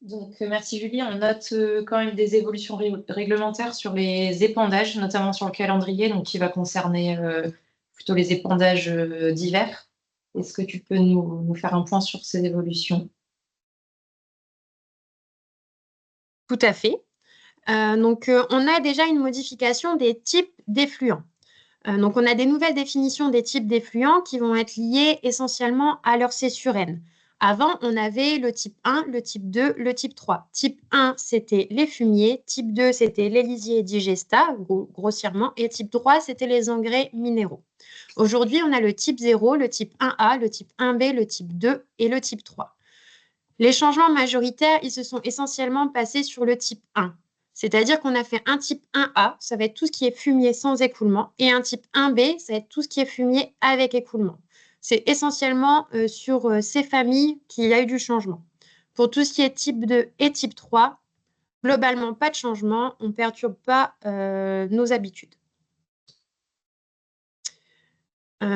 Donc, merci Julie. On note quand même des évolutions réglementaires sur les épandages, notamment sur le calendrier, donc qui va concerner plutôt les épandages d'hiver. Est-ce que tu peux nous faire un point sur ces évolutions? Tout à fait. On a déjà une modification des types d'effluents. Donc, on a des nouvelles définitions des types d'effluents qui vont être liés essentiellement à leur C sur N. Avant, on avait le type 1, le type 2, le type 3. Type 1, c'était les fumiers. Type 2, c'était les lisiers et digestats, grossièrement. Et type 3, c'était les engrais minéraux. Aujourd'hui, on a le type 0, le type 1A, le type 1B, le type 2 et le type 3. Les changements majoritaires, ils se sont essentiellement passés sur le type 1. C'est-à-dire qu'on a fait un type 1A, ça va être tout ce qui est fumier sans écoulement, et un type 1B, ça va être tout ce qui est fumier avec écoulement. C'est essentiellement sur ces familles qu'il y a eu du changement. Pour tout ce qui est type 2 et type 3, globalement, pas de changement, on ne perturbe pas nos habitudes.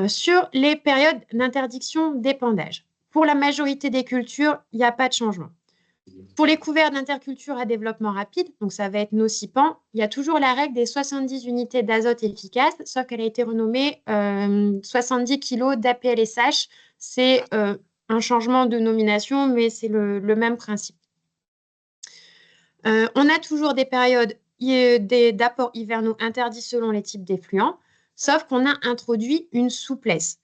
Sur les périodes d'interdiction d'épandage, pour la majorité des cultures, il n'y a pas de changement. Pour les couverts d'interculture à développement rapide, donc ça va être nocipan, il y a toujours la règle des 70 unités d'azote efficaces, sauf qu'elle a été renommée 70 kg d'APLSH. C'est un changement de nomination, mais c'est le même principe. On a toujours des périodes d'apports hivernaux interdits selon les types d'effluents, sauf qu'on a introduit une souplesse.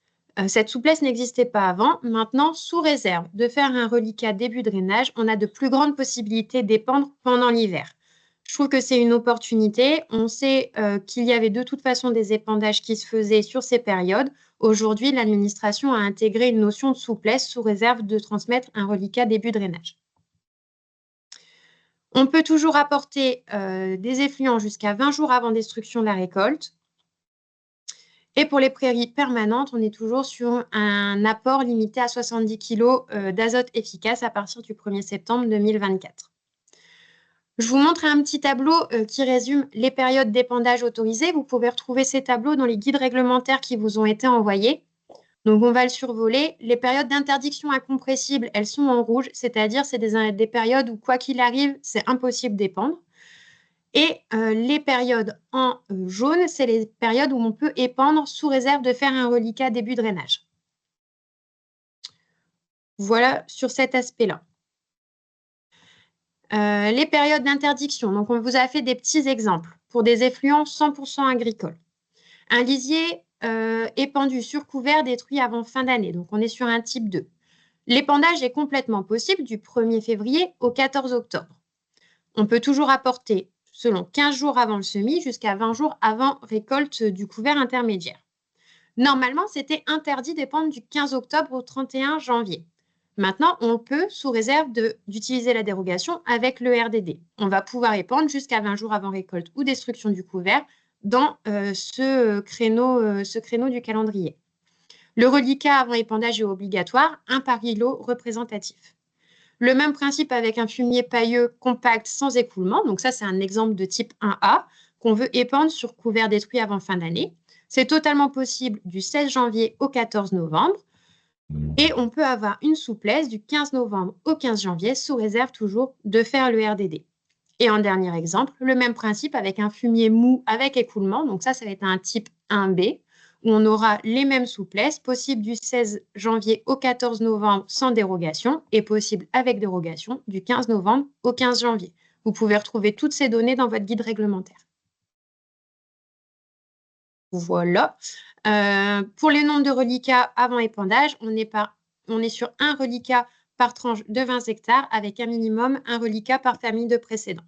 Cette souplesse n'existait pas avant. Maintenant, sous réserve de faire un reliquat début drainage, on a de plus grandes possibilités d'épandre pendant l'hiver. Je trouve que c'est une opportunité. On sait qu'il y avait de toute façon des épandages qui se faisaient sur ces périodes. Aujourd'hui, l'administration a intégré une notion de souplesse sous réserve de transmettre un reliquat début drainage. On peut toujours apporter des effluents jusqu'à 20 jours avant destruction de la récolte. Et pour les prairies permanentes, on est toujours sur un apport limité à 70 kg d'azote efficace à partir du 1er septembre 2024. Je vous montre un petit tableau qui résume les périodes d'épandage autorisées. Vous pouvez retrouver ces tableaux dans les guides réglementaires qui vous ont été envoyés. Donc, on va le survoler. Les périodes d'interdiction incompressible, elles sont en rouge, c'est-à-dire c'est des périodes où, quoi qu'il arrive, c'est impossible d'épandre. Et les périodes en jaune, c'est les périodes où on peut épandre sous réserve de faire un reliquat début drainage. Voilà sur cet aspect-là. Les périodes d'interdiction. Donc, on vous a fait des petits exemples pour des effluents 100% agricoles. Un lisier épandu sur couvert détruit avant fin d'année. Donc, on est sur un type 2. L'épandage est complètement possible du 1er février au 14 octobre. On peut toujours apporter selon 15 jours avant le semis jusqu'à 20 jours avant récolte du couvert intermédiaire. Normalement, c'était interdit d'épandre du 15 octobre au 31 janvier. Maintenant, on peut, sous réserve d'utiliser la dérogation avec le RDD. On va pouvoir épandre jusqu'à 20 jours avant récolte ou destruction du couvert dans ce créneau du calendrier. Le reliquat avant épandage est obligatoire, un par îlot représentatif. Le même principe avec un fumier pailleux compact sans écoulement. Donc ça, c'est un exemple de type 1A qu'on veut épandre sur couvert détruit avant fin d'année. C'est totalement possible du 16 janvier au 14 novembre. Et on peut avoir une souplesse du 15 novembre au 15 janvier, sous réserve toujours de faire le RDD. Et en dernier exemple, le même principe avec un fumier mou avec écoulement. Donc ça va être un type 1B, où on aura les mêmes souplesses, possible du 16 janvier au 14 novembre sans dérogation et possible avec dérogation du 15 novembre au 15 janvier. Vous pouvez retrouver toutes ces données dans votre guide réglementaire. Voilà. Pour les nombres de reliquats avant épandage, on est sur un reliquat par tranche de 20 hectares avec un minimum un reliquat par famille de précédent.